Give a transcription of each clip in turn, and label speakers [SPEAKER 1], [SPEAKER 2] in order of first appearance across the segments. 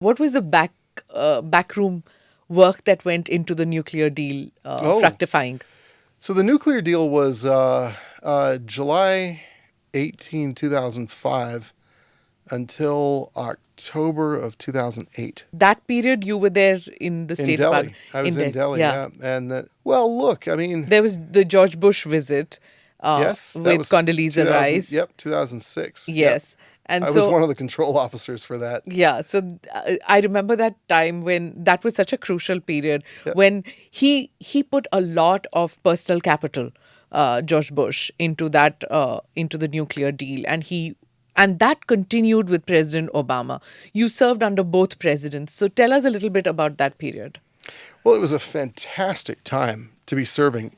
[SPEAKER 1] What was the backroom work that went into the nuclear deal fructifying?
[SPEAKER 2] So the nuclear deal was July 18, 2005 until October of 2008.
[SPEAKER 1] That period you were there in the
[SPEAKER 2] In
[SPEAKER 1] State
[SPEAKER 2] Delhi.
[SPEAKER 1] Department.
[SPEAKER 2] I was in Delhi, yeah. And well, look, I mean,
[SPEAKER 1] There was the George Bush visit
[SPEAKER 2] yes, that
[SPEAKER 1] with
[SPEAKER 2] was
[SPEAKER 1] Condoleezza Rice.
[SPEAKER 2] Yep, 2006.
[SPEAKER 1] Yes.
[SPEAKER 2] Yep.
[SPEAKER 1] And
[SPEAKER 2] I was one of the control officers for that.
[SPEAKER 1] yeah, so I remember that time when that was such a crucial period
[SPEAKER 2] Yep.
[SPEAKER 1] when he put a lot of personal capital, George Bush, into the nuclear deal, and that continued with President Obama. You served under both presidents, so tell us a little bit about that period.
[SPEAKER 2] Well, it was a fantastic time to be serving.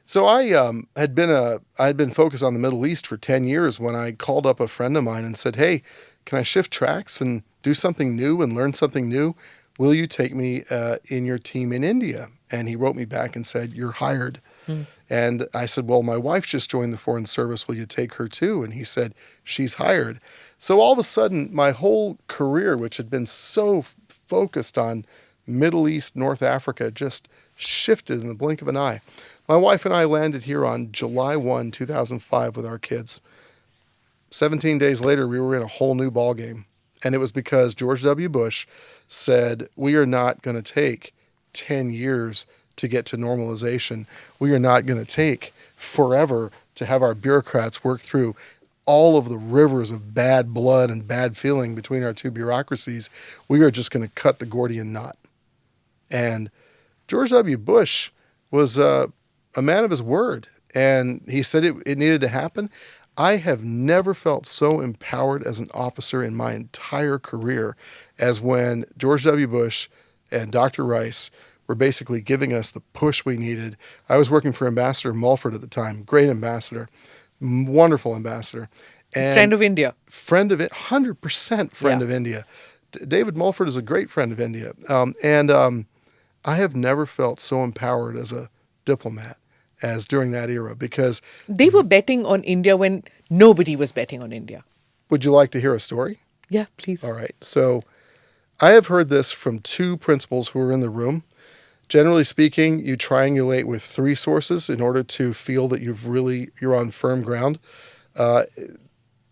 [SPEAKER 2] So I had been focused on the Middle East for 10 years when I called up a friend of mine and said, "Hey, can I shift tracks and do something new and learn something new? Will you take me in your team in India?" And he wrote me back and said, "You're hired." And I said, "Well, my wife just joined the Foreign Service. Will you take her too?" And he said, "She's hired." So all of a sudden, my whole career, which had been so focused on Middle East, North Africa, just shifted in the blink of an eye. My wife and I landed here on July 1, 2005 with our kids. 17 days later, we were in a whole new ballgame. And it was because George W. Bush said, we are not going to take 10 years to get to normalization. We are not going to take forever to have our bureaucrats work through all of the rivers of bad blood and bad feeling between our two bureaucracies. We are just going to cut the Gordian knot. And George W. Bush was a man of his word, and he said it needed to happen. I have never felt so empowered as an officer in my entire career as when George W. Bush and Dr. Rice were basically giving us the push we needed. I was working for Ambassador Mulford at the time, great ambassador, wonderful ambassador. And
[SPEAKER 1] Friend of India.
[SPEAKER 2] Friend of it, 100% friend of India. David Mulford is a great friend of India. And I have never felt so empowered as a diplomat as during that era, because
[SPEAKER 1] They were betting on India when nobody was betting on India.
[SPEAKER 2] would you like to hear a story?
[SPEAKER 1] Yeah, please.
[SPEAKER 2] All right. So I have heard this from two principals who were in the room. Generally speaking, you triangulate with three sources in order to feel that you're on firm ground. I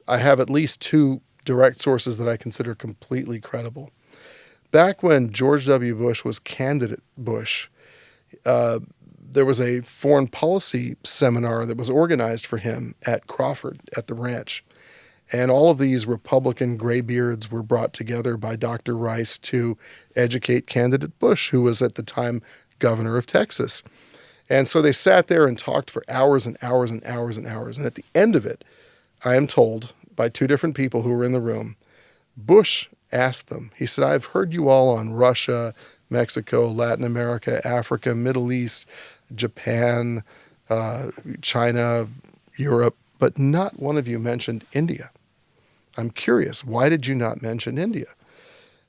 [SPEAKER 2] have at least two direct sources that I consider completely credible. Back when George W. Bush was candidate Bush, there was a foreign policy seminar that was organized for him at Crawford at the ranch. And all of these Republican graybeards were brought together by Dr. Rice to educate candidate Bush, who was at the time governor of Texas. And so they sat there and talked for hours and hours and hours and hours. And at the end of it, I am told by two different people who were in the room, Bush asked them, he said, "I've heard you all on Russia, Mexico, Latin America, Africa, Middle East, Japan, China, Europe, but not one of you mentioned India. I'm curious, why did you not mention India?"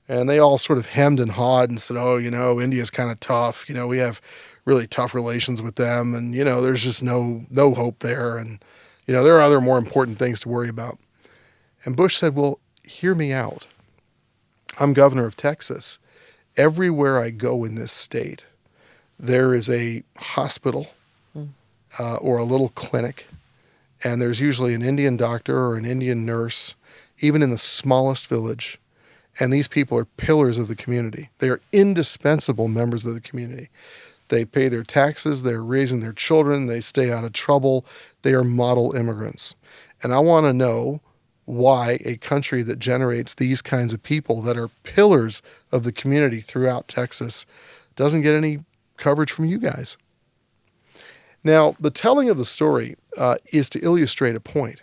[SPEAKER 2] And they all sort of hemmed and hawed and said, "Oh, India's kind of tough. We have really tough relations with them. And, there's just no hope there. And, there are other more important things to worry about." And Bush said, "Well, hear me out. I'm governor of Texas. Everywhere I go in this state, there is a hospital or a little clinic, and there's usually an Indian doctor or an Indian nurse, even in the smallest village. And these people are pillars of the community. They are indispensable members of the community. They pay their taxes, they're raising their children, they stay out of trouble, they are model immigrants. And I want to know why a country that generates these kinds of people that are pillars of the community throughout Texas doesn't get any coverage from you guys." Now, the telling of the story is to illustrate a point.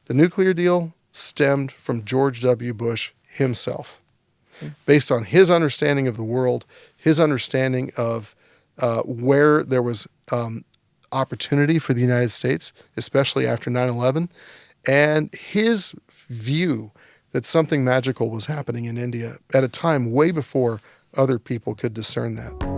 [SPEAKER 2] The nuclear deal stemmed from George W. Bush himself, based on his understanding of the world, his understanding of where there was opportunity for the United States, especially after 9/11, and his view that something magical was happening in India at a time way before other people could discern that.